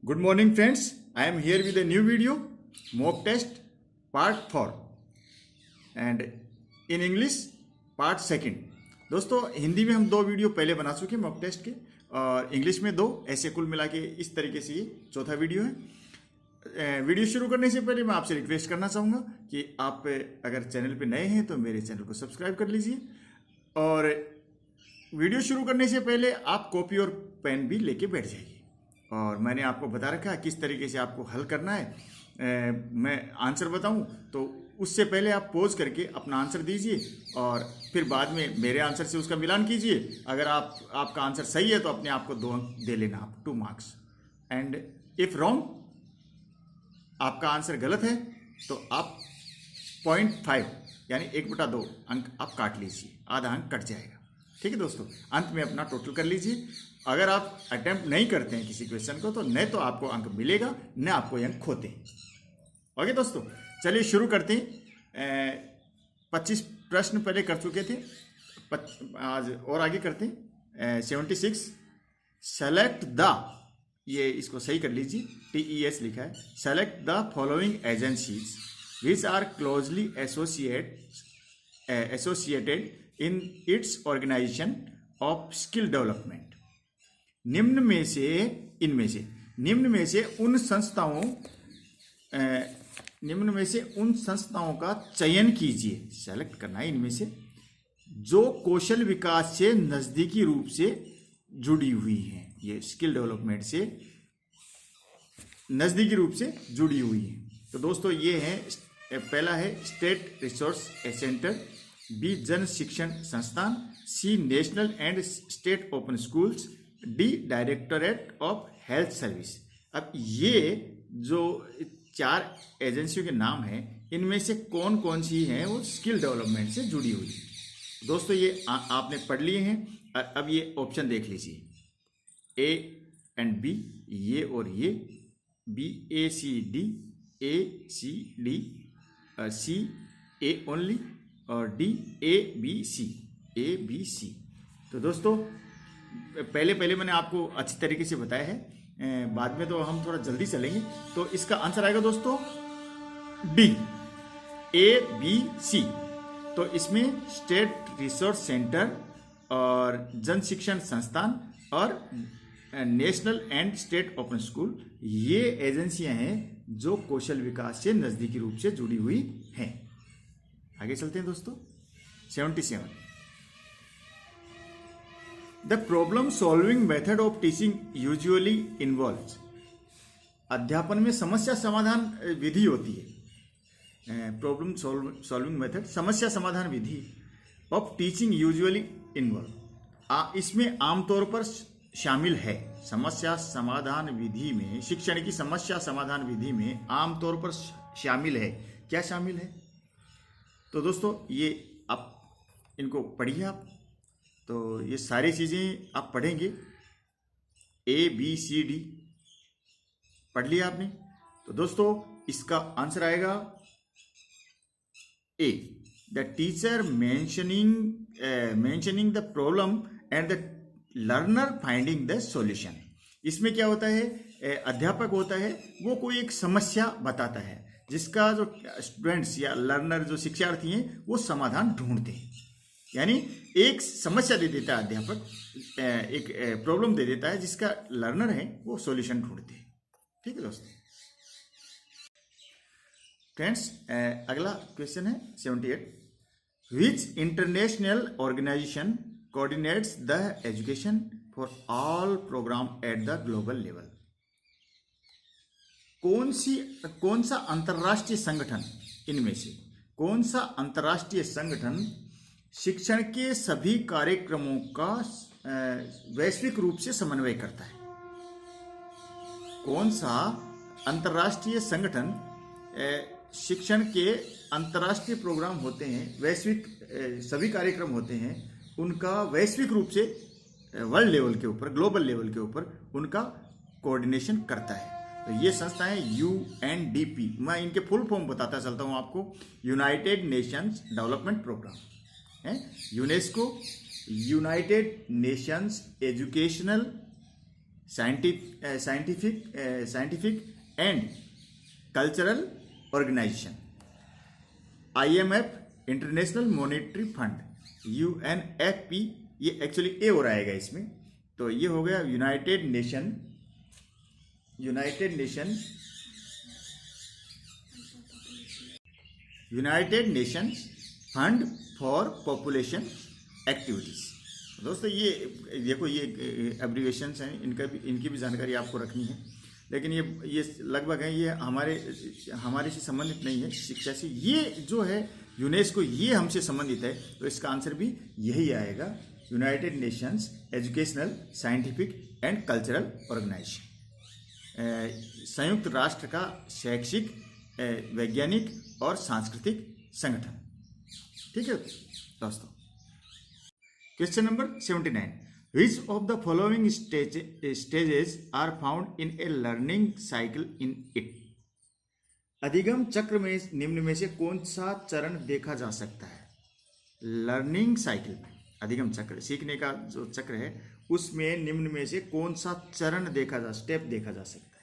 Good morning friends, I am here with a new video, mock test part 4 and in English part 2. दोस्तों हिंदी में हम 2 video पहले बना चुके मॉक टेस्ट के और इंग्लिश में 2, ऐसे कुल मिला के इस तरीके से ये चौथा वीडियो है। वीडियो शुरू करने से पहले मैं आपसे रिक्वेस्ट करना चाहूँगा कि आप अगर चैनल पे नए हैं तो मेरे चैनल को सब्सक्राइब कर लीजिए और वीडियो शुरू करने से पहले आप कॉपी और पेन भी लेके बैठ जाइए। और मैंने आपको बता रखा है किस तरीके से आपको हल करना है। मैं आंसर बताऊं तो उससे पहले आप पॉज करके अपना आंसर दीजिए और फिर बाद में मेरे आंसर से उसका मिलान कीजिए। अगर आपका आंसर सही है तो अपने आप को 2 अंक दे लेना, आप 2 मार्क्स। एंड इफ रॉन्ग, आपका आंसर गलत है तो आप 0.5 यानी 1/2 अंक आप काट लीजिए, आधा अंक कट जाएगा। ठीक है दोस्तों, अंत में अपना टोटल कर लीजिए। अगर आप अटेम्प्ट नहीं करते हैं किसी क्वेश्चन को तो न तो आपको अंक मिलेगा न आपको अंक खोते हैं। ओके दोस्तों, चलिए शुरू करते हैं। 25 प्रश्न पहले कर चुके थे, आज और आगे करते हैं। 76 सेलेक्ट द, ये इसको सही कर लीजिए, TES लिखा है। Select the following agencies which are closely associated in its organisation of skill development. निम्न में से उन संस्थाओं का चयन कीजिए, सेलेक्ट करना है इनमें से, जो कौशल विकास से नजदीकी रूप से जुड़ी हुई हैं। ये स्किल डेवलपमेंट से नजदीकी रूप से जुड़ी हुई हैं। तो दोस्तों ये है, पहला है स्टेट रिसोर्स सेंटर, B जन शिक्षण संस्थान, C national and state open schools, D directorate of health service. अब ये जो 4 एजेंसियों के नाम हैं, इनमें से कौन कौन सी हैं वो स्किल डेवलपमेंट से जुड़ी हुई। दोस्तों ये आपने पढ़ लिए हैं। अब ये ऑप्शन देख लीजिए, A एंड B, ये और ये, B A C D, A C D, C A only और D A B C। तो दोस्तों पहले मैंने आपको अच्छी तरीके से बताया है, बाद में तो हम थोड़ा जल्दी चलेंगे। तो इसका आंसर आएगा दोस्तों D A B C। तो इसमें स्टेट रिसोर्स सेंटर और जन शिक्षण संस्थान और national and state open school, ये एजेंसियां हैं जो कौशल विकास से नजदीकी रूप से जुड़ी हुई हैं। आगे चलते हैं दोस्तों। 77 the problem solving method of teaching usually involves. अध्यापन में समस्या समाधान विधि होती है। प्रॉब्लम सॉल्विंग मेथड, समस्या समाधान विधि ऑफ टीचिंग यूजुअली इन्वॉल्व, इसमें आमतौर पर शामिल है। समस्या समाधान विधि में, शिक्षण की समस्या समाधान विधि में आमतौर पर शामिल है। क्या शामिल है? तो दोस्तों ये आप इनको पढ़िए आप, तो ये सारी चीज़ें आप पढ़ेंगे। A B C D पढ़ लिया आपने। तो दोस्तों इसका आंसर आएगा A, the teacher mentioning the problem and the learner finding the solution. इसमें क्या होता है, अध्यापक होता है वो कोई एक समस्या बताता है जिसका जो स्टूडेंट्स या लर्नर जो शिक्षार्थी हैं वो समाधान ढूंढते हैं। यानी एक समस्या दे देता है अध्यापक, एक प्रॉब्लम दे देता है जिसका लर्नर है वो सॉल्यूशन ढूंढते हैं। ठीक है दोस्तों। फ्रेंड्स अगला क्वेश्चन है 78, which international organisation coordinates the education for all programme at the global level. कौन सा अंतरराष्ट्रीय संगठन, इनमें से कौन सा अंतरराष्ट्रीय संगठन शिक्षण के सभी कार्यक्रमों का वैश्विक रूप से समन्वय करता है? कौन सा अंतरराष्ट्रीय संगठन शिक्षण के अंतरराष्ट्रीय प्रोग्राम होते हैं, वैश्विक सभी कार्यक्रम होते हैं, उनका वैश्विक रूप से वर्ल्ड लेवल के ऊपर, ग्लोबल लेवल के ऊपर उनका कोऑर्डिनेशन करता है? तो ये संस्थाएं UNDP, मैं इनके फुल फॉर्म बताता चलता हूँ आपको। यूनाइटेड नेशंस डेवलपमेंट प्रोग्राम है, UNESCO, United Nations Educational Scientific and Cultural Organisation, IMF International Monetary Fund, UNFP, ये एक्चुअली ए हो रहेगा इसमें, तो ये हो गया United Nations Fund for Population Activities. दोस्तों ये देखो, ये एब्रीवेशंस हैं, इनकी भी जानकारी आपको रखनी है, लेकिन ये लगभग है, ये हमारे से संबंधित नहीं है शिक्षा से। ये जो है यूनेस्को, ये हमसे संबंधित है, तो इसका आंसर भी यही आएगा, United Nations Educational, Scientific and Cultural Organisation, संयुक्त राष्ट्र का शैक्षिक, वैज्ञानिक और सांस्कृतिक संगठन। ठीक है दोस्तों। Question number 79, which of the following stages are found in a learning cycle in it? अधिगम चक्र में निम्न में से कौन सा चरण देखा जा सकता है? लर्निंग साइकिल में, अधिगम चक्र, सीखने का जो चक्र है, उसमें निम्न में से कौन सा चरण स्टेप देखा जा सकता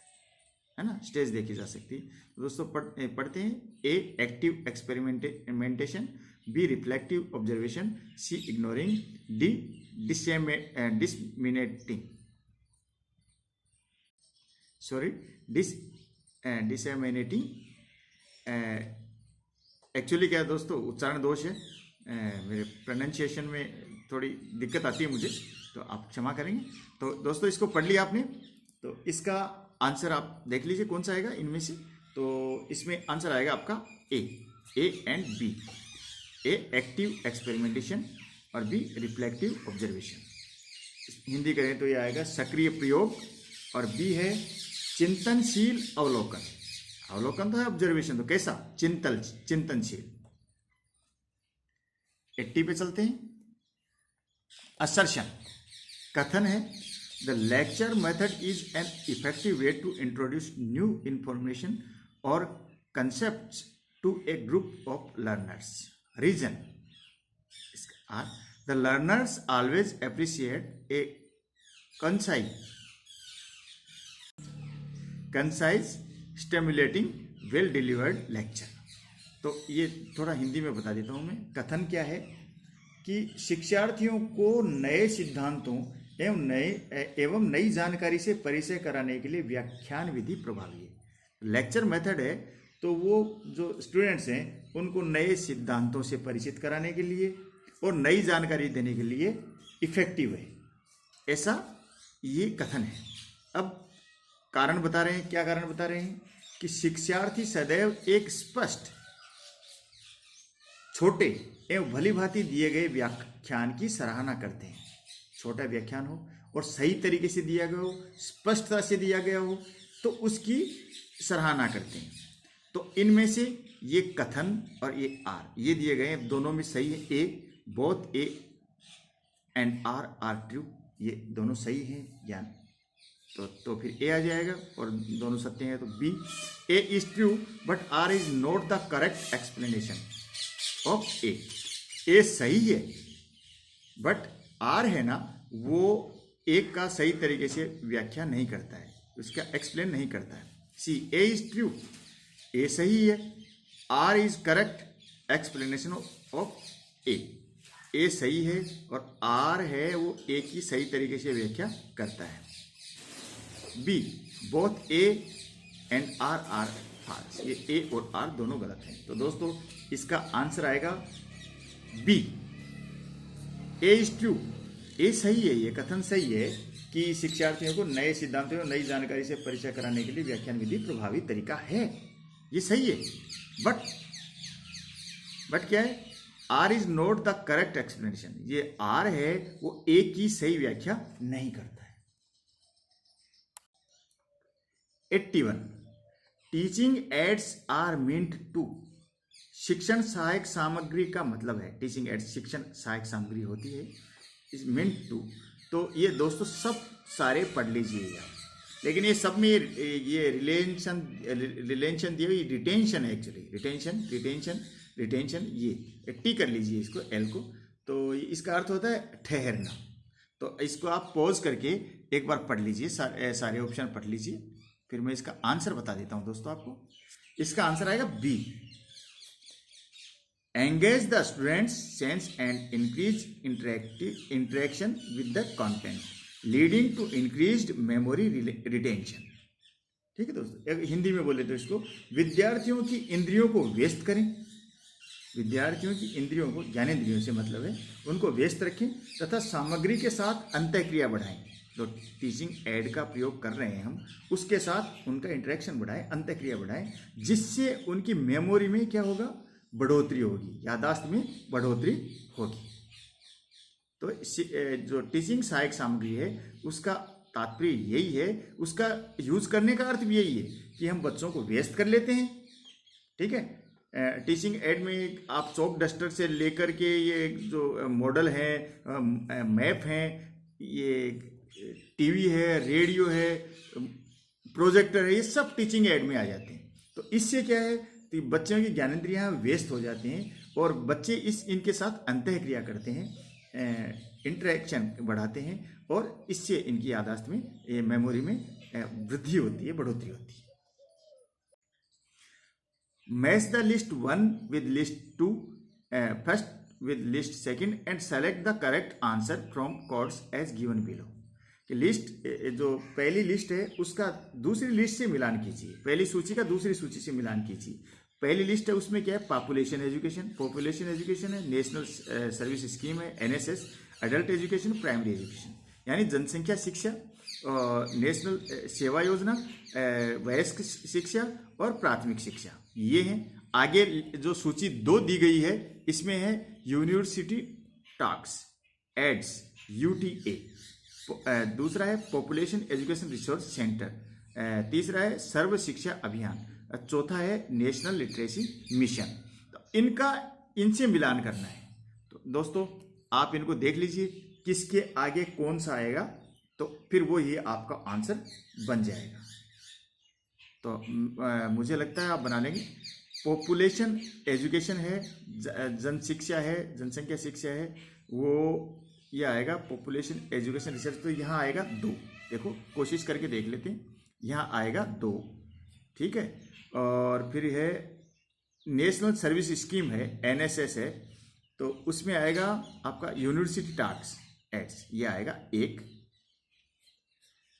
है ना, स्टेज देखी जा सकती है। दोस्तों पढ़ते हैं। A active experimentation, B reflective observation, C ignoring, D disseminating. Actually क्या है दोस्तों, उच्चारण दोष है, मेरे प्रोनाउंसिएशन में थोड़ी दिक्कत आती है मुझे, तो आप क्षमा करेंगे। तो दोस्तों इसको पढ़ लिया आपने, तो इसका आंसर आप देख लीजिए कौन सा आएगा इनमें से। तो इसमें आंसर आएगा आपका A and B. A active experimentation और बी रिफ्लेक्टिव ऑब्जर्वेशन। हिंदी करें तो ये आएगा सक्रिय प्रयोग, और बी है चिंतनशील अवलोकन। अवलोकन तो है, ऑब्जर्वेशन तो कैसा, चिंतनशील। 80 पे चलते हैं। असर्शन, कथन है, the lecture method is an effective way to introduce new information और concepts to a group of learners. Reason, the learners always appreciate a concise stimulating well delivered lecture. तो ये थोड़ा हिंदी में बता देता हूँ मैं। कथन क्या है कि शिक्षार्थियों को नए सिद्धांतों एवं नई जानकारी से परिचय कराने के लिए व्याख्यान विधि प्रभावी है। लेक्चर मेथड है, तो वो जो स्टूडेंट्स हैं उनको नए सिद्धांतों से परिचित कराने के लिए और नई जानकारी देने के लिए इफेक्टिव है, ऐसा ये कथन है। अब कारण बता रहे हैं, क्या कारण बता रहे हैं कि शिक्षार्थी सदैव एक स्पष्ट, छोटे एवं भलीभांति दिए गए व्याख्यान की सराहना करते हैं। छोटा व्याख्यान हो और सही तरीके से दिया गया हो, स्पष्टता से दिया गया हो, तो उसकी सराहना करते हैं। तो इनमें से ये कथन और ये आर, ये दिए गए हैं, दोनों में सही है। A, both A and R are true, ये दोनों सही हैं ज्ञान, तो फिर ए आ जाएगा, और दोनों सत्य हैं। तो B, A is true but R is not the correct explanation of A. A सही है बट आर है ना, वो एक का सही तरीके से व्याख्या नहीं करता है, उसका एक्सप्लेन नहीं करता है। सी, ए इज ट्रू, ए सही है, R is correct explanation of A. A सही है और आर है वो ए की सही तरीके से व्याख्या करता है। B, both A and R are false, ये ए और आर दोनों गलत हैं। तो दोस्तों इसका आंसर आएगा B, A is true. A सही है, ये कथन सही है कि शिक्षार्थियों को नए सिद्धांतों और नई जानकारी से परिचय कराने के लिए व्याख्यान विधि प्रभावी तरीका है, ये सही है। बट क्या है, R is not the correct explanation, ये आर है वो ए की सही व्याख्या नहीं करता है। 81, teaching aids are meant to. शिक्षण सहायक सामग्री का मतलब है, टीचिंग एड्स शिक्षण सहायक सामग्री होती है, इज मींट टू। तो ये दोस्तों सब सारे पढ़ लीजिएगा, लेकिन ये सब में ये रिलेशन दिए हुई रिटेंशन है, एक्चुअली रिटेंशन ये टी कर लीजिए इसको, एल को। तो इसका अर्थ होता है ठहरना। तो इसको आप पॉज करके एक बार पढ़ लीजिए, सारे ऑप्शन पढ़ लीजिए, फिर मैं इसका आंसर बता देता हूं दोस्तों आपको। इसका आंसर आएगा B, engage the students sense and increase interaction with the content leading to increased memory retention. ठीक है दोस्तों, हिंदी में बोले तो इसको, विद्यार्थियों की इंद्रियों को व्यस्त करें, विद्यार्थियों की इंद्रियों को, ज्ञानेंद्रियों से मतलब है, उनको व्यस्त रखें तथा सामग्री के साथ अंतःक्रिया बढ़ाएं। जो टीचिंग एड का प्रयोग कर रहे हैं हम, उसके साथ उनका इंटरेक्शन बढ़ाएं, अंतःक्रिया बढ़ाएं, जिससे उनकी मेमोरी में क्या होगा, बढ़ोतरी होगी, याददाश्त में बढ़ोतरी होगी। तो जो टीचिंग सहायक सामग्री है उसका तात्पर्य यही है, उसका यूज करने का अर्थ भी यही है कि हम बच्चों को व्यस्त कर लेते हैं। ठीक है, टीचिंग एड में आप चौक डस्टर से लेकर के ये जो मॉडल है, मैप हैं, ये टीवी है, रेडियो है, प्रोजेक्टर है, ये सब टीचिंग एड में आ जाते हैं। तो इससे क्या है, तो बच्चों की ज्ञानेंद्रियां व्यस्त हो जाती हैं और बच्चे इनके साथ अंतःक्रिया करते हैं, इंटरेक्शन बढ़ाते हैं, और इससे इनकी याददाश्त में, मेमोरी में वृद्धि होती है, बढ़ोतरी होती है। Match the list 1 with list 2, first with list 2 and select the correct answer from codes as given below. कि लिस्ट, जो पहली लिस्ट है उसका दूसरी लिस्ट से मिलान कीजिए, पहली सूची का दूसरी सूची से मिलान कीजिए। पहली लिस्ट है उसमें क्या है, पॉपुलेशन एजुकेशन है, नेशनल सर्विस स्कीम है, NSS, adult education, primary education यानी जनसंख्या शिक्षा, नेशनल सेवा योजना, वयस्क शिक्षा और प्राथमिक शिक्षा, ये हैं। आगे जो सूची 2 दी गई है इसमें है यूनिवर्सिटी टॉक्स, एड्स, UTA, दूसरा है पॉपुलेशन एजुकेशन रिसोर्स सेंटर, तीसरा है सर्व शिक्षा अभियान, चौथा है नेशनल लिटरेसी मिशन। तो इनसे मिलान करना है। तो दोस्तों आप इनको देख लीजिए किसके आगे कौन सा आएगा, तो फिर वो ये आपका आंसर बन जाएगा। तो मुझे लगता है आप बना लेंगे। पॉपुलेशन एजुकेशन है, जन शिक्षा है, जनसंख्या शिक्षा है, वो ये आएगा पॉपुलेशन एजुकेशन रिसर्च। तो यहाँ आएगा 2, देखो कोशिश करके देख लेते हैं, यहाँ आएगा 2, ठीक है। और फिर है नेशनल सर्विस स्कीम है, NSS है, तो उसमें आएगा आपका यूनिवर्सिटी टॉक्स एड्स, ये आएगा 1।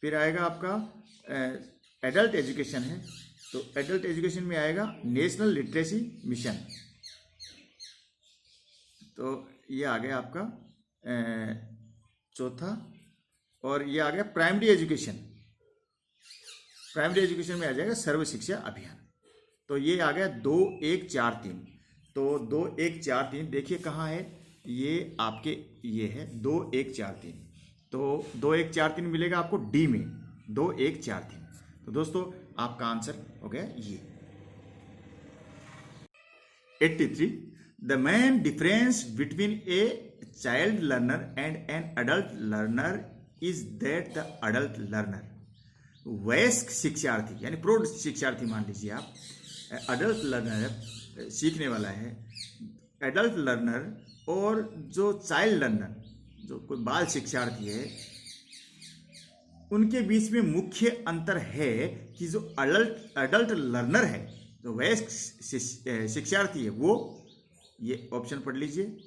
फिर आएगा आपका एडल्ट एजुकेशन है, तो एडल्ट एजुकेशन में आएगा नेशनल लिटरेसी मिशन, तो ये आ गया आपका चौथा। और ये आ गया प्राइमरी एजुकेशन, प्राइमरी एजुकेशन में आ जाएगा सर्व शिक्षा अभियान। तो ये आ गया 2 1 4 3। तो 2 1 4 3 देखिए कहाँ है, ये आपके ये है 2 1 4 3। तो 2 1 4 3 मिलेगा आपको डी में, 2 1 4 3। तो दोस्तों आपका आंसर हो गया ये 83। The main difference between a child learner and an adult learner is that the adult learner, वयस्क शिक्षार्थी यानी प्रौढ़ शिक्षार्थी मान लीजिए आप, अडल्ट लर्नर सीखने वाला है, एडल्ट लर्नर और जो चाइल्ड लर्नर जो कोई बाल शिक्षार्थी है, उनके बीच में मुख्य अंतर है कि जो अडल्ट लर्नर है, जो वयस्क शिक्षार्थी है, वो ये ऑप्शन पढ़ लीजिए,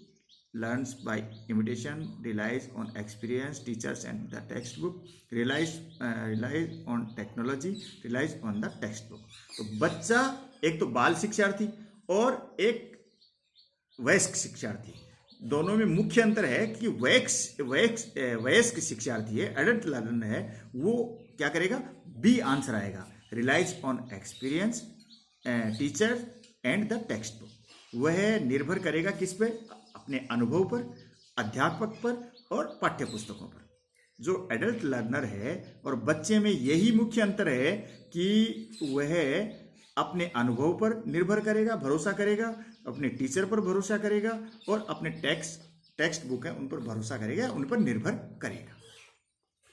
learns by imitation, relies on experience, teachers and the text book, relies on technology, relies on the text book. तो बच्चा एक तो बाल शिक्षार्थी और एक वयस्क शिक्षार्थी, दोनों में मुख्य अंतर है कि वयस्क शिक्षार्थी है, एडल्ट लर्नर है, वो क्या करेगा, बी आंसर आएगा, relies on experience, teacher and the text book. वह निर्भर करेगा किस पे, अपने अनुभव पर, अध्यापक पर और पाठ्य पुस्तकों पर। जो एडल्ट लर्नर है और बच्चे में यही मुख्य अंतर है कि वह अपने अनुभव पर निर्भर करेगा, भरोसा करेगा, अपने टीचर पर भरोसा करेगा और अपने टेक्स्ट बुक है उन पर भरोसा करेगा, उन पर निर्भर करेगा।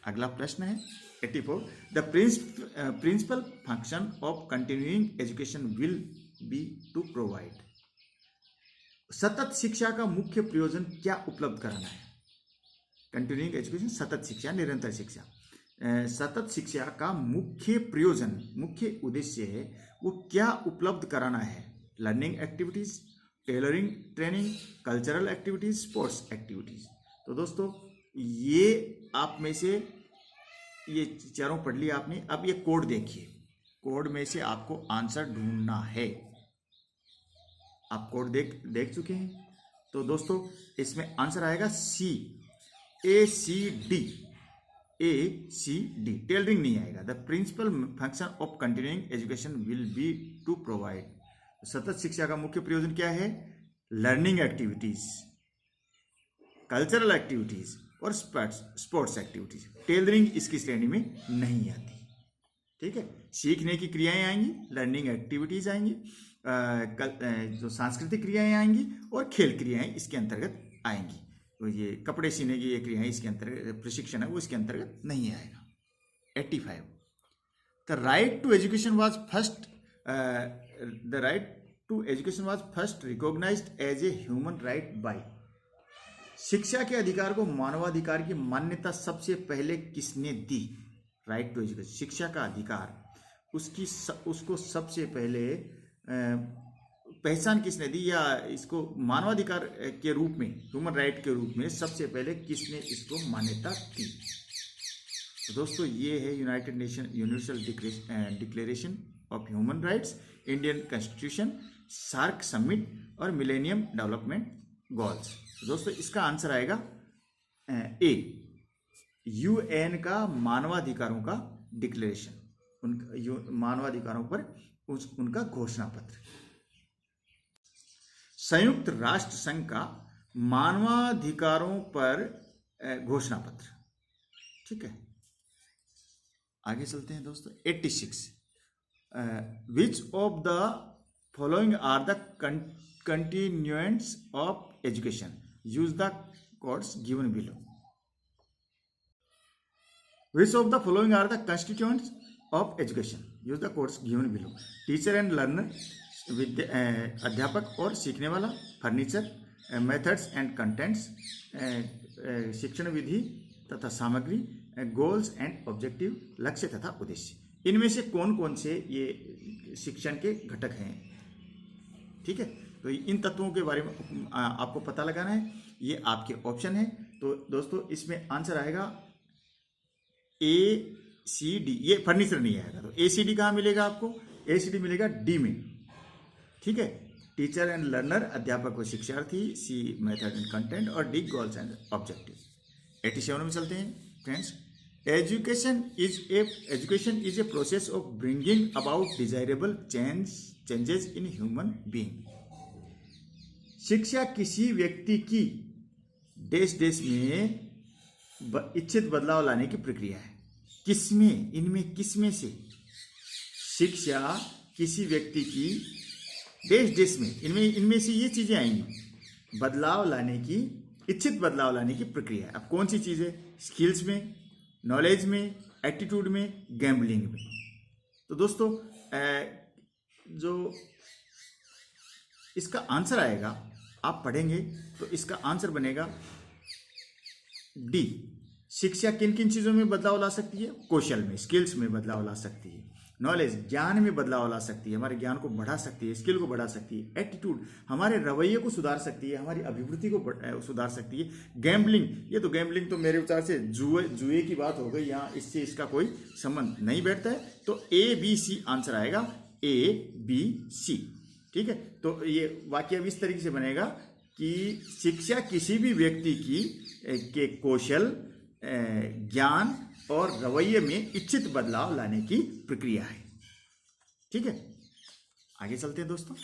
अगला प्रश्न है 84। The principal function of continuing education will be to provide, सतत शिक्षा का मुख्य प्रयोजन क्या उपलब्ध कराना है। कंटिन्यूइंग एजुकेशन सतत शिक्षा, निरंतर शिक्षा, सतत शिक्षा का मुख्य प्रयोजन, मुख्य उद्देश्य है वो क्या उपलब्ध कराना है। Learning activities, tailoring training, cultural activities, sports activities. तो दोस्तों ये आप में से ये चारों पढ़ लिया आपने। अब ये कोड देखिए, कोड में से आपको आंसर ढूंढना है। आप कोड देख चुके हैं। तो दोस्तों इसमें आंसर आएगा सी, ACD। टेलरिंग नहीं आएगा। The principal function of continuing education will be to provide. सतत शिक्षा का मुख्य प्रयोजन क्या है? लर्निंग एक्टिविटीज, कल्चरल एक्टिविटीज और स्पोर्ट्स एक्टिविटीज। टेलरिंग इसकी श्रेणी में नहीं आती। ठीक है, सीखने की क्रियाएं आएंगी, लर्निंग एक्टिविटीज आएंगी, जो सांस्कृतिक क्रियाएं आएंगी और खेल क्रियाएं इसके अंतर्गत आएंगी। तो ये कपड़े सीने की ये क्रियाएं इसके अंतर्गत, प्रशिक्षण है वो इसके अंतर्गत नहीं आएगा। 85 the right to education was first recognised as a human right by. शिक्षा के अधिकार को मानवाधिकार की मान्यता सबसे पहले किसने दी? राइट टू एजुकेशन, शिक्षा का अधिकार, उसको सबसे पहले पहचान किसने दी, या इसको मानवाधिकार के रूप में, ह्यूमन राइट के रूप में सबसे पहले किसने इसको मान्यता दी? तो दोस्तों ये है United Nation Universal Declaration of Human Rights, Indian Constitution, SAARC summit और मिलेनियम डेवलपमेंट गोल्स। तो दोस्तों इसका आंसर आएगा ए, UN का मानवाधिकारों का डिक्लेरेशन, उनका मानवाधिकारों पर उनका घोषणा पत्र। संयुक्त राष्ट्र संघ का मानवाधिकारों पर घोषणा पत्र। ठीक है, आगे चलते हैं दोस्तों। 86 which of the following are the continuants of education, use the codes given below. Which of the following are the constituents of education? Use the codes given below. Teacher and learner, अध्यापक और सीखने वाला, furniture, methods and contents, शिक्षण विधि तथा सामग्री, goals and objective, लक्ष्य तथा उद्देश्य। इनमें से कौन कौन से ये शिक्षण के घटक हैं? ठीक है, तो इन तत्वों के बारे में आपको पता लगाना है। ये आपके ऑप्शन है। तो दोस्तों इसमें आंसर आएगा ACD। ये फर्नीचर नहीं आएगा, तो ACD कहाँ मिलेगा आपको? ACD मिलेगा D में। ठीक है, टीचर एंड लर्नर, अध्यापक व शिक्षार्थी, C मेथड एंड कंटेंट और D गोल्स एंड ऑब्जेक्टिव। 87 में चलते हैं friends. Education is a process of bringing about desirable changes in human being. शिक्षा किसी व्यक्ति की देश में इच्छित बदलाव लाने की प्रक्रिया है। किसमें? इनमें किसमें से? शिक्षा किसी व्यक्ति की देश में, इनमें से ये चीजें आएंगी, बदलाव लाने की, इच्छित बदलाव लाने की प्रक्रिया है। अब कौन सी चीजें? स्किल्स में, नॉलेज में, एटीट्यूड में, गैम्बलिंग में। तो दोस्तों जो इसका आंसर आएगा, आप पढ़ेंगे तो इसका आंसर बनेगा D। शिक्षा किन किन चीजों में बदलाव ला सकती है? कौशल में, स्किल्स में बदलाव ला सकती है। नॉलेज, ज्ञान में बदलाव ला सकती है, हमारे ज्ञान को बढ़ा सकती है, स्किल को बढ़ा सकती है। एटीट्यूड, हमारे रवैये को सुधार सकती है, हमारी अभिवृत्ति को सुधार सकती है। गैम्बलिंग, ये तो गैम्बलिंग तो मेरे विचार से जुए की बात हो गई, यहाँ इससे इसका कोई संबंध नहीं बैठता है। तो ABC आंसर आएगा, ABC। ठीक है, तो ये वाक्य अब इस तरीके से बनेगा कि शिक्षा किसी भी व्यक्ति के कौशल, ज्ञान और रवैये में इच्छित बदलाव लाने की प्रक्रिया है। ठीक है, आगे चलते हैं दोस्तों।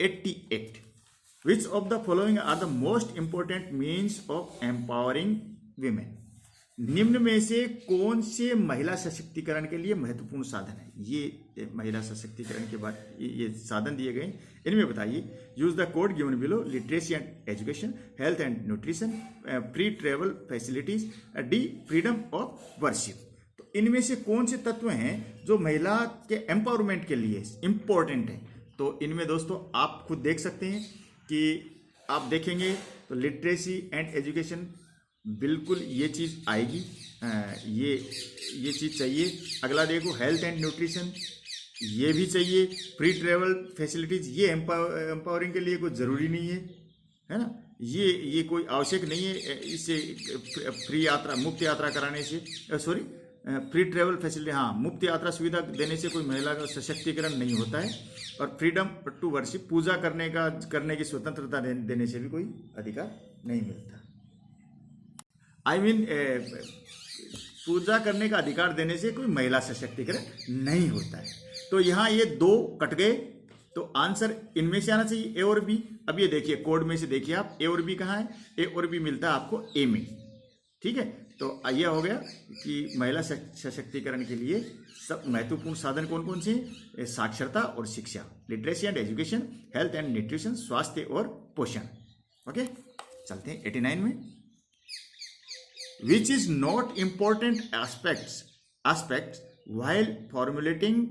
88 which of the following are the most important means of empowering women. निम्न में से कौन से महिला सशक्तिकरण के लिए महत्वपूर्ण साधन है? ये महिला सशक्तिकरण के बाद ये साधन दिए गए, इनमें बताइए। Use the code given below. Literacy and education, health and nutrition, free travel facilities, D freedom of worship. तो इनमें से कौन से तत्व हैं जो महिला के एम्पावरमेंट के लिए इंपॉर्टेंट है? तो इनमें दोस्तों आप खुद देख सकते हैं कि आप देखेंगे तो लिटरेसी एंड एजुकेशन बिल्कुल ये चीज़ आएगी। ये चीज़ चाहिए। अगला देखो, हेल्थ एंड न्यूट्रिशन, ये भी चाहिए। फ्री ट्रेवल फैसिलिटीज़, ये एम्पावरिंग के लिए कुछ ज़रूरी नहीं है ना। ये कोई आवश्यक नहीं है इससे फ्री यात्रा, मुफ्त यात्रा कराने से, सॉरी फ्री ट्रेवल फैसिलिटी, हाँ, मुफ्त यात्रा सुविधा देने से कोई महिला का सशक्तिकरण नहीं होता है। और फ्रीडम टू वर्शिप, पूजा करने की स्वतंत्रता देने से भी कोई अधिकार नहीं मिलता। आई मीन पूजा करने का अधिकार देने से कोई महिला सशक्तिकरण नहीं होता है। तो यहाँ ये दो कट गए, तो आंसर इनमें से आना चाहिए, ए और बी। अब ये देखिए कोड में से देखिए आप, ए और बी कहाँ है, ए और बी मिलता है आपको ए में, ठीक है। तो ये हो गया कि महिला सशक्तिकरण के लिए सब महत्वपूर्ण साधन कौन कौन से हैं? साक्षरता और शिक्षा, literacy and education, health and nutrition, स्वास्थ्य और पोषण। ओके, चलते हैं 89 में। Which is not important aspects while formulating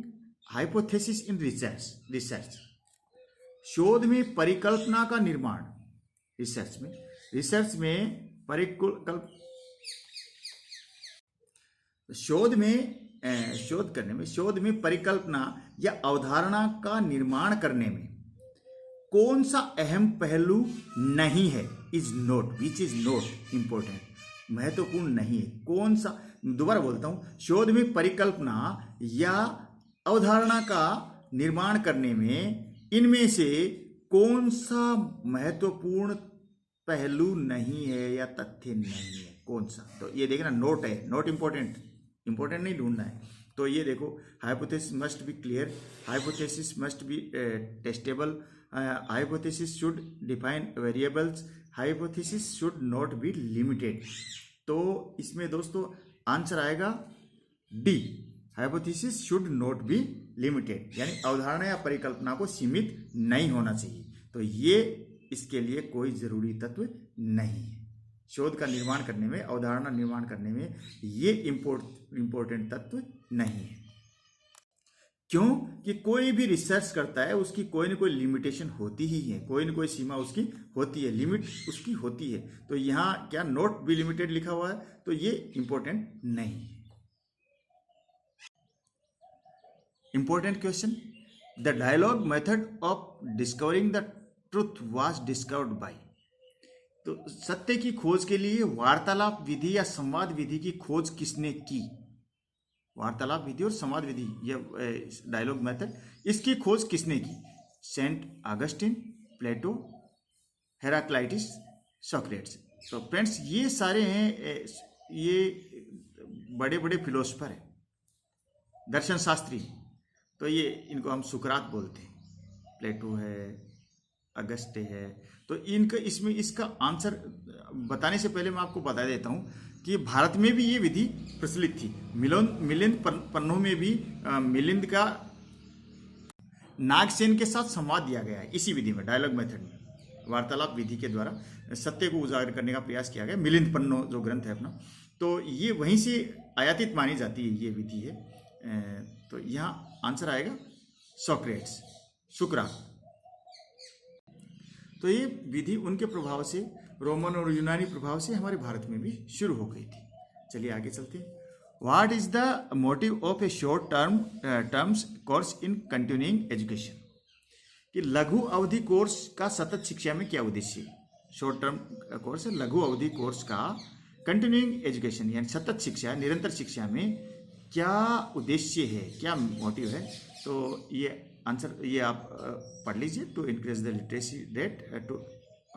hypothesis in research. शोध में परिकल्पना का निर्माण, रिसर्च में शोध में परिकल्पना या अवधारणा का निर्माण करने में कौन सा अहम पहलू नहीं है? विच इज नॉट इम्पोर्टेंट, महत्वपूर्ण नहीं है। कौन सा, दोबारा बोलता हूं, शोध में परिकल्पना या अवधारणा का निर्माण करने में इनमें से कौन सा महत्वपूर्ण पहलू नहीं है या तथ्य नहीं है, कौन सा? तो ये देखना, नोट है, नॉट इम्पोर्टेंट नहीं ढूंढना है। तो ये देखो, hypothesis must be clear, hypothesis must be testable, hypothesis should define variables, hypothesis should not be limited. तो इसमें दोस्तों आंसर आएगा D, hypothesis should not be limited, यानी अवधारणा या परिकल्पना को सीमित नहीं होना चाहिए। तो ये इसके लिए कोई जरूरी तत्व नहीं है। शोध का निर्माण करने में, अवधारणा निर्माण करने में ये इम्पोर्टेंट तत्व नहीं है। क्यों? कि कोई भी रिसर्च करता है उसकी कोई न कोई लिमिटेशन होती ही है, कोई न कोई सीमा उसकी होती है, लिमिट उसकी होती है। तो यहाँ क्या नॉट बी लिमिटेड लिखा हुआ है, तो ये इम्पोर्टेंट नहीं है। Important question. The dialogue method of discovering the truth was discovered by. तो सत्य की खोज के लिए वार्तालाप विधि या संवाद विधि की खोज किसने की? वार्तालाप विधि और संवाद विधि, यह डायलॉग मेथड, इसकी खोज किसने की? सेंट ऑगस्टिन, प्लेटो, हेराक्लाइटिस, सोक्रेट्स। तो फ्रेंड्स ये सारे हैं, ये बड़े बड़े फिलोसफर हैं, दर्शन शास्त्री। तो ये इनको हम सुकरात बोलते हैं, प्लेटो है, अगस्टे है। तो इनका इसका आंसर बताने से पहले मैं आपको बता देता हूँ कि भारत में भी ये विधि प्रचलित थी। मिलिंद पन्नों में भी मिलिंद का नागसेन के साथ संवाद दिया गया है इसी विधि में, डायलॉग मेथड में, वार्तालाप विधि के द्वारा सत्य को उजागर करने का प्रयास किया गया। मिलिंद पन्नों जो ग्रंथ है अपना, तो ये वहीं से आयातित मानी जाती है, ये विधि है। तो यहाँ आंसर आएगा सोक्रेट्स, सुकरात। तो ये विधि उनके प्रभाव से, रोमन और यूनानी प्रभाव से हमारे भारत में भी शुरू हो गई थी। चलिए आगे चलते हैं। What is the motive of A short terms course in continuing education? कि लघु अवधि कोर्स का सतत शिक्षा में क्या उद्देश्य है? शॉर्ट टर्म कोर्स, लघु अवधि कोर्स का कंटिन्यूइंग एजुकेशन यानी सतत शिक्षा, निरंतर शिक्षा में क्या उद्देश्य है, क्या मोटिव है? तो ये आंसर ये आप पढ़ लीजिए। To increase the literacy rate, to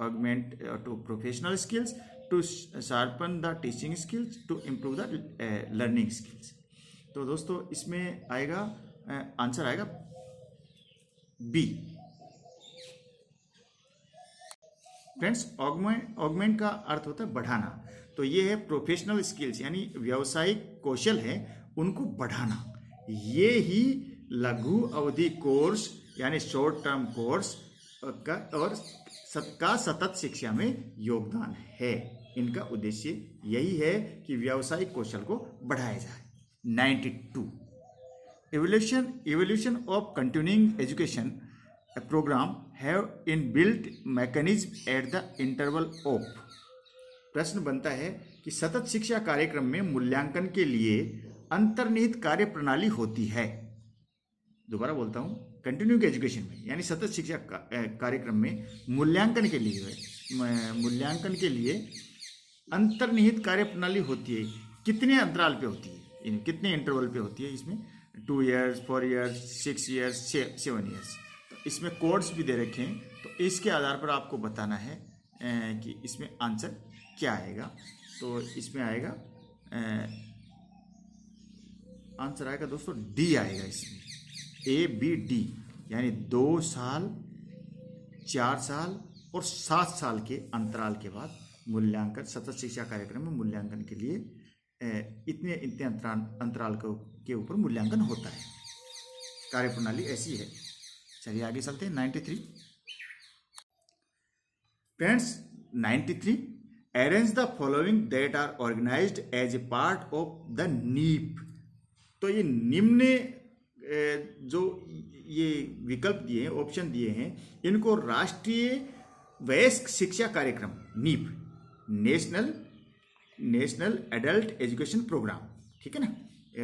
augment to professional skills, to sharpen the teaching skills, to improve the learning skills. तो दोस्तों इसमें आएगा आंसर आएगा बी। फ्रेंड्स, ऑगमेंट का अर्थ होता है बढ़ाना। तो ये है प्रोफेशनल स्किल्स यानी व्यावसायिक कौशल है उनको बढ़ाना। ये ही लघु अवधि कोर्स यानी शॉर्ट टर्म कोर्स का सतत शिक्षा में योगदान है। इनका उद्देश्य यही है कि व्यावसायिक कौशल को बढ़ाया जाए। 92 evolution of continuing education program have inbuilt mechanism at the interval of। प्रश्न बनता है कि सतत शिक्षा कार्यक्रम में मूल्यांकन के लिए अंतर्निहित कार्य प्रणाली होती है। दोबारा बोलता हूँ, कंटिन्यूइंग एजुकेशन में यानी सतत शिक्षा कार्यक्रम में मूल्यांकन के लिए अंतर्निहित कार्य प्रणाली होती है। कितने अंतराल पे होती है, कितने इंटरवल पे होती है? इसमें 2 years, 4 years, 6 years, 7 years। तो इसमें कोड्स भी दे रखे हैं, तो इसके आधार पर आपको बताना है कि इसमें आंसर क्या आएगा। तो इसमें आएगा आंसर आएगा दोस्तों डी आएगा इसमें, ABD, यानी 2 साल, 4 साल और 7 साल के अंतराल के बाद मूल्यांकन, सतत शिक्षा कार्यक्रम में मूल्यांकन के लिए इतने अंतराल के ऊपर मूल्यांकन होता है। कार्यप्रणाली ऐसी है। चलिए आगे चलते हैं। 93 friends, 93 arrange the following that are organised as a part of the NEP. तो ये निम्न जो ये विकल्प दिए हैं, ऑप्शन दिए हैं, इनको राष्ट्रीय वयस्क शिक्षा कार्यक्रम नीप, नेशनल एडल्ट एजुकेशन प्रोग्राम, ठीक है ना,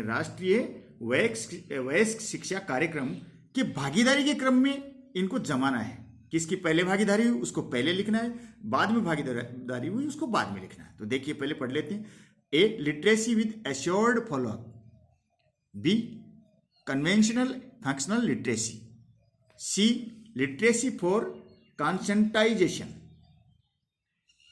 राष्ट्रीय वयस्क शिक्षा कार्यक्रम के भागीदारी के क्रम में इनको जमाना है। किसकी पहले भागीदारी हुई उसको पहले लिखना है, बाद में भागीदारी हुई उसको बाद में लिखना है। तो देखिए पहले पढ़ लेते हैं। A, literacy with assured follow up. B, conventional functional literacy. C, literacy for conscientization.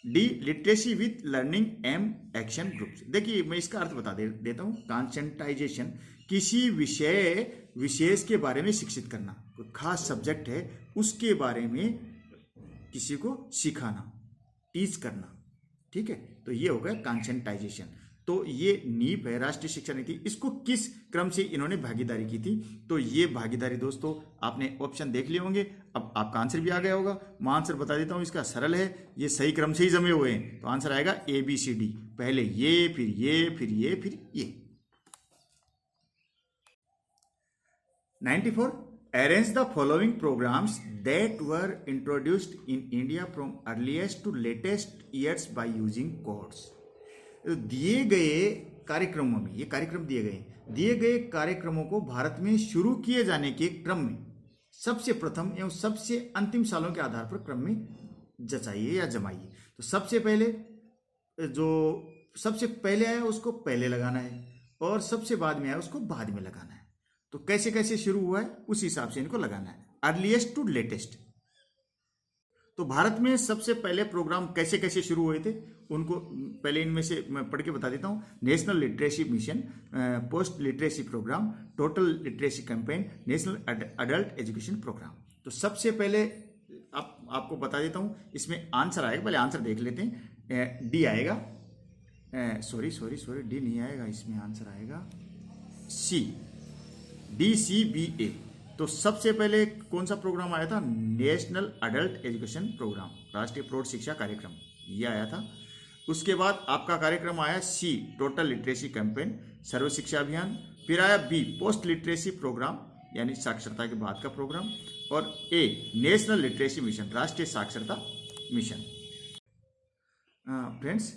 D, literacy with learning M action groups. देखिए मैं इसका अर्थ बता देता हूँ। कॉन्सेंटाइजेशन, किसी विषय विशेष के बारे में शिक्षित करना, कोई खास सब्जेक्ट है उसके बारे में किसी को सिखाना, टीच करना, ठीक है। तो ये हो गया कॉन्सेंटाइजेशन। तो ये नीप है राष्ट्रीय शिक्षा नीति। इसको किस क्रम से इन्होंने भागीदारी की थी? तो ये भागीदारी दोस्तों आपने ऑप्शन देख लिए होंगे, अब आपका आंसर भी आ गया होगा। मैं आंसर बता देता हूँ, इसका सरल है, ये सही क्रम से ही जमे हुए हैं। तो आंसर आएगा ABCD, पहले ये, फिर ये, फिर ये, फिर ये। 94 arrange the following programmes that were introduced in India from earliest to latest years by using codes. दिए गए कार्यक्रमों में, ये कार्यक्रम दिए गए कार्यक्रमों को भारत में शुरू किए जाने के क्रम में सबसे प्रथम एवं सबसे अंतिम सालों के आधार पर क्रम में जचाइए या जमाइए। तो सबसे पहले आया उसको पहले लगाना है और सबसे बाद में आया उसको बाद में लगाना है। तो कैसे कैसे शुरू हुआ है उस हिसाब से इनको लगाना है, अर्लीस्ट टू लेटेस्ट। तो भारत में सबसे पहले प्रोग्राम कैसे कैसे शुरू हुए थे उनको पहले इनमें से मैं पढ़ के बता देता हूँ। National Literacy Mission, Post Literacy Programme, Total Literacy Campaign, National Adult Education Programme. तो सबसे पहले आपको बता देता हूँ, इसमें आंसर आएगा, पहले आंसर देख लेते हैं। डी आएगा, सॉरी डी नहीं आएगा, इसमें आंसर आएगा सी, DCBA। तो सबसे पहले कौन सा प्रोग्राम आया था? नेशनल एडल्ट एजुकेशन प्रोग्राम, राष्ट्रीय प्रौढ़ शिक्षा कार्यक्रम, ये आया था। उसके बाद आपका कार्यक्रम आया C, टोटल लिटरेसी कैंपेन, सर्व शिक्षा अभियान। फिर आया B, पोस्ट लिटरेसी प्रोग्राम, यानी साक्षरता के बाद का प्रोग्राम। और A, नेशनल लिटरेसी मिशन, राष्ट्रीय साक्षरता मिशन। Friends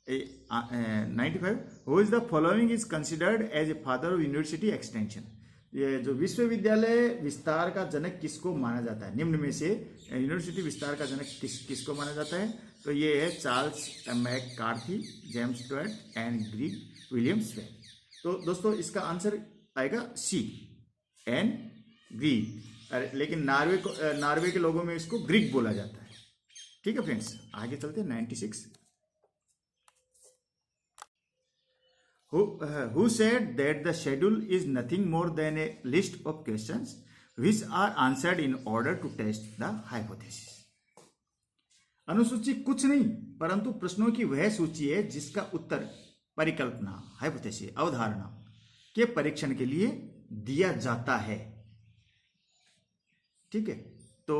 95 who is the following is considered as a father of university extension. ये जो विश्वविद्यालय विस्तार का जनक किसको माना जाता है? निम्न में से यूनिवर्सिटी विस्तार का जनक किसको माना जाता है? तो ये है Charles McCarthy, James Toet and Greig William Swell. तो दोस्तों इसका आंसर आएगा C, एन ग्रीग। लेकिन नॉर्वे के लोगों में इसको ग्रीक बोला जाता है। ठीक है फ्रेंड्स, आगे चलते हैं। 96 who said that the schedule is nothing more than a list of questions which are answered in order to test the hypothesis। अनुसूची कुछ नहीं परंतु प्रश्नों की वह सूची है जिसका उत्तर परिकल्पना, हाइपोथेसिस, अवधारणा के परीक्षण के लिए दिया जाता है। ठीक है, तो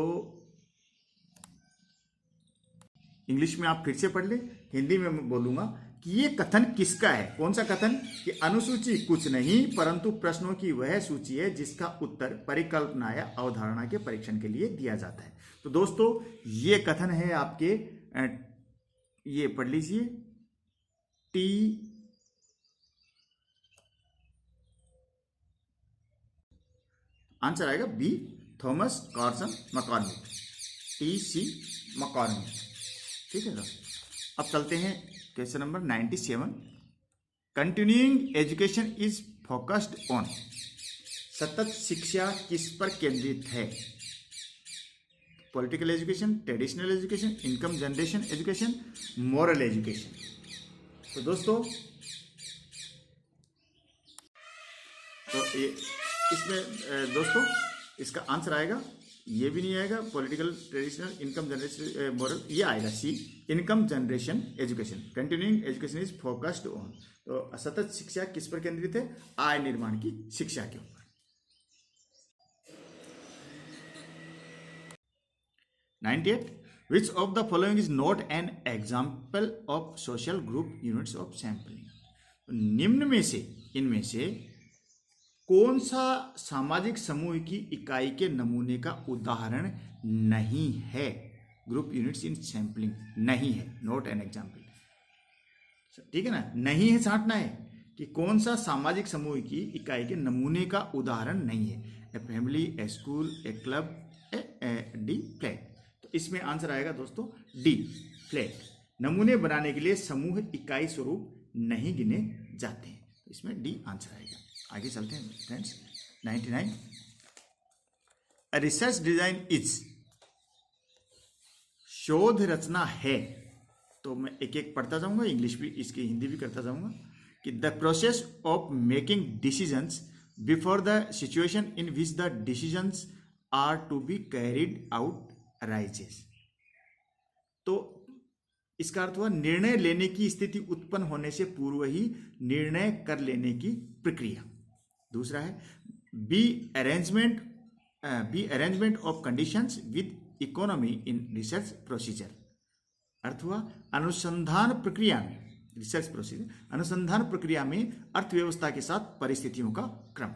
इंग्लिश में आप फिर से पढ़ ले, हिंदी में मैं बोलूंगा कि ये कथन किसका है? कौन सा कथन? कि अनुसूची कुछ नहीं परंतु प्रश्नों की वह सूची है जिसका उत्तर परिकल्पना या अवधारणा के परीक्षण के लिए दिया जाता है। तो दोस्तों ये कथन है आपके, ये पढ़ लीजिए, टी आंसर आएगा B, Thomas Carson McCormick, TC McCormick. ठीक है दोस्तों, अब चलते हैं question number 97। Continuing education is focused on, सतत शिक्षा किस पर केंद्रित है? Political education, traditional education, income generation education, moral education. तो दोस्तों ये इसमें दोस्तों इसका आंसर आएगा, ये भी नहीं आएगा, political, traditional, income generation, moral, ये आएगा C, income generation education. Continuing education is focused on, तो सतत शिक्षा किस पर केंद्रित है? आय निर्माण की शिक्षा के ऊपर। 98. Which of the following is not an example of social group units of sampling? निम्न में से, इनमें से कौन सा सामाजिक समूह की इकाई के नमूने का उदाहरण नहीं है? ग्रुप यूनिट्स इन सैंपलिंग नहीं है, नॉट एन एग्जाम्पल। ठीक है ना, नहीं है छांटना है कि कौन सा सामाजिक समूह की इकाई के नमूने का उदाहरण नहीं है। A family, A school, A club, D flat. तो इसमें आंसर आएगा दोस्तों डी, फ्लैट। नमूने बनाने के लिए समूह इकाई स्वरूप नहीं गिने जाते हैं, तो इसमें डी आंसर आएगा। आगे चलते हैं friends. 99. A research design is, शोध रचना है। तो मैं एक एक पढ़ता जाऊंगा, इंग्लिश भी, इसकी हिंदी भी करता जाऊंगा कि the process of making decisions before the situation in which the decisions are to be carried out arises. तो इसका अर्थ हुआ निर्णय लेने की स्थिति उत्पन्न होने से पूर्व ही निर्णय कर लेने की प्रक्रिया। दूसरा है B arrangement of conditions with economy in research procedure. अर्थ हुआ अनुसंधान प्रक्रिया में, रिसर्च प्रोसीजर, अनुसंधान प्रक्रिया में अर्थव्यवस्था के साथ परिस्थितियों का क्रम।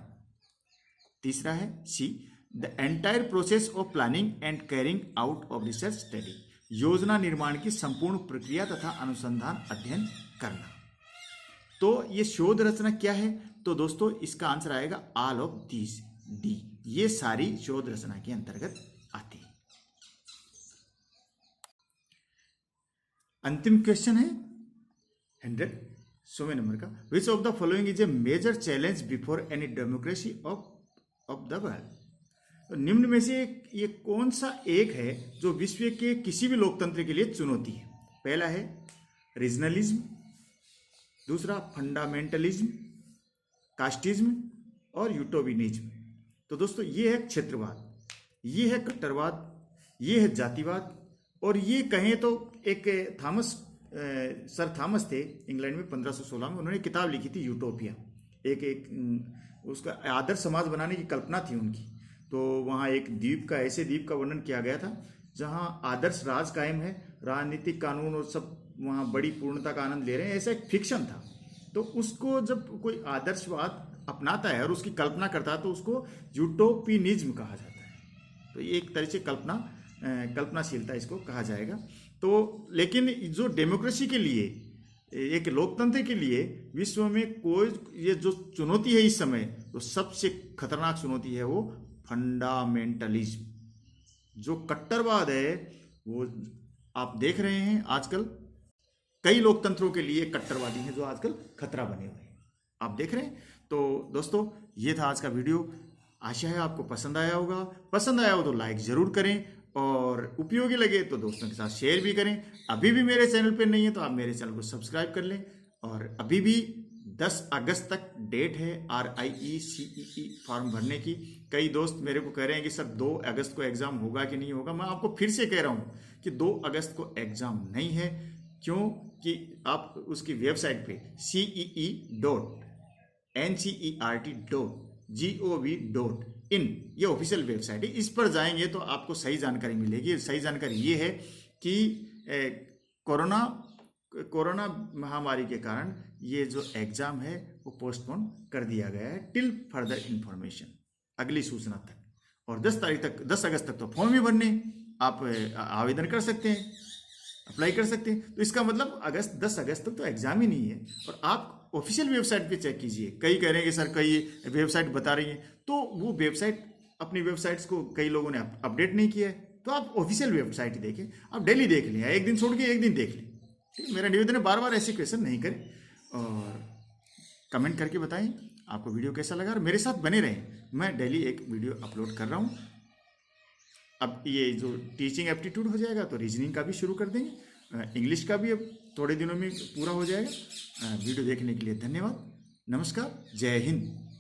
तीसरा है C, the entire process of planning and carrying out of research study. योजना निर्माण की संपूर्ण प्रक्रिया तथा अनुसंधान अध्ययन करना। तो ये शोध रचना क्या है? तो दोस्तों इसका आंसर आएगा ऑल ऑफ दीज, डी। ये सारी शोध रचना के अंतर्गत आती है। अंतिम क्वेश्चन है 100वें नंबर का। Which of the following is a major challenge before any democracy of the world. तो निम्न में से ये कौन सा एक है जो विश्व के किसी भी लोकतंत्र के लिए चुनौती है? पहला है रीजनलिज्म, दूसरा फंडामेंटलिज्म, कास्टिज्म और यूटोविनिज्म। तो दोस्तों ये है क्षेत्रवाद, ये है कट्टरवाद, ये है जातिवाद, और ये कहें तो एक सर थॉमस थे इंग्लैंड में 1516 में, उन्होंने किताब लिखी थी यूटोपिया। एक उसका आदर्श समाज बनाने की कल्पना थी उनकी। तो वहाँ एक द्वीप का, ऐसे द्वीप का वर्णन किया गया था जहाँ आदर्श राज कायम है, राजनीतिक कानून और सब वहाँ बड़ी पूर्णता का आनंद ले रहे हैं, ऐसा एक फिक्शन था। तो उसको जब कोई आदर्शवाद अपनाता है और उसकी कल्पना करता है तो उसको यूटोपिनिज्म कहा जाता है। तो ये एक तरह से कल्पनाशीलता इसको कहा जाएगा। तो लेकिन जो डेमोक्रेसी के लिए, एक लोकतंत्र के लिए विश्व में कोई ये जो चुनौती है इस समय, तो सबसे खतरनाक चुनौती है वो फंडामेंटलिज्म, जो कट्टरवाद है। वो आप देख रहे हैं आजकल कई लोकतंत्रों के लिए कट्टरवादी हैं जो आजकल खतरा बने हुए हैं, आप देख रहे हैं। तो दोस्तों ये था आज का वीडियो। आशा है आपको पसंद आया होगा। पसंद आया हो तो लाइक ज़रूर करें और उपयोगी लगे तो दोस्तों के साथ शेयर भी करें। अभी भी मेरे चैनल पर नहीं है तो आप मेरे चैनल को सब्सक्राइब कर लें। और अभी भी 10 अगस्त तक डेट है RIECEE फॉर्म भरने की। कई दोस्त मेरे को कह रहे हैं कि सर 2 अगस्त को एग्ज़ाम होगा कि नहीं होगा। मैं आपको फिर से कह रहा हूँ कि 2 अगस्त को एग्ज़ाम नहीं है। क्यों कि आप उसकी वेबसाइट पे CEE.NCERT.gov.in ये ऑफिशियल वेबसाइट है, इस पर जाएंगे तो आपको सही जानकारी मिलेगी। सही जानकारी ये है कि कोरोना महामारी के कारण ये जो एग्ज़ाम है वो पोस्टपोन कर दिया गया है टिल फर्दर इंफॉर्मेशन, अगली सूचना तक। और 10 अगस्त तक तो फॉर्म भी भरने, आप आवेदन कर सकते हैं। अप्लाई कर सकते हैं। तो इसका मतलब 10 अगस्त तक तो एग्जाम ही नहीं है। और आप ऑफिशियल वेबसाइट पे चेक कीजिए, कई कह रहे हैं कि सर कई वेबसाइट बता रही है, तो वो वेबसाइट, अपनी वेबसाइट्स को कई लोगों ने अपडेट नहीं किया है। तो आप ऑफिशियल वेबसाइट ही देखें, आप डेली देख लें, एक दिन छोड़ के एक दिन देख लें। ठीक है, मेरा निवेदन है बार बार ऐसे क्वेश्चन नहीं करें। और कमेंट करके बताएं आपको वीडियो कैसा लगा, और मेरे साथ बने रहें, मैं डेली एक वीडियो अपलोड कर रहा हूँ। अब ये जो टीचिंग एप्टीट्यूड हो जाएगा तो रीजनिंग का भी शुरू कर देंगे, इंग्लिश का भी अब थोड़े दिनों में पूरा हो जाएगा। वीडियो देखने के लिए धन्यवाद। नमस्कार, जय हिंद।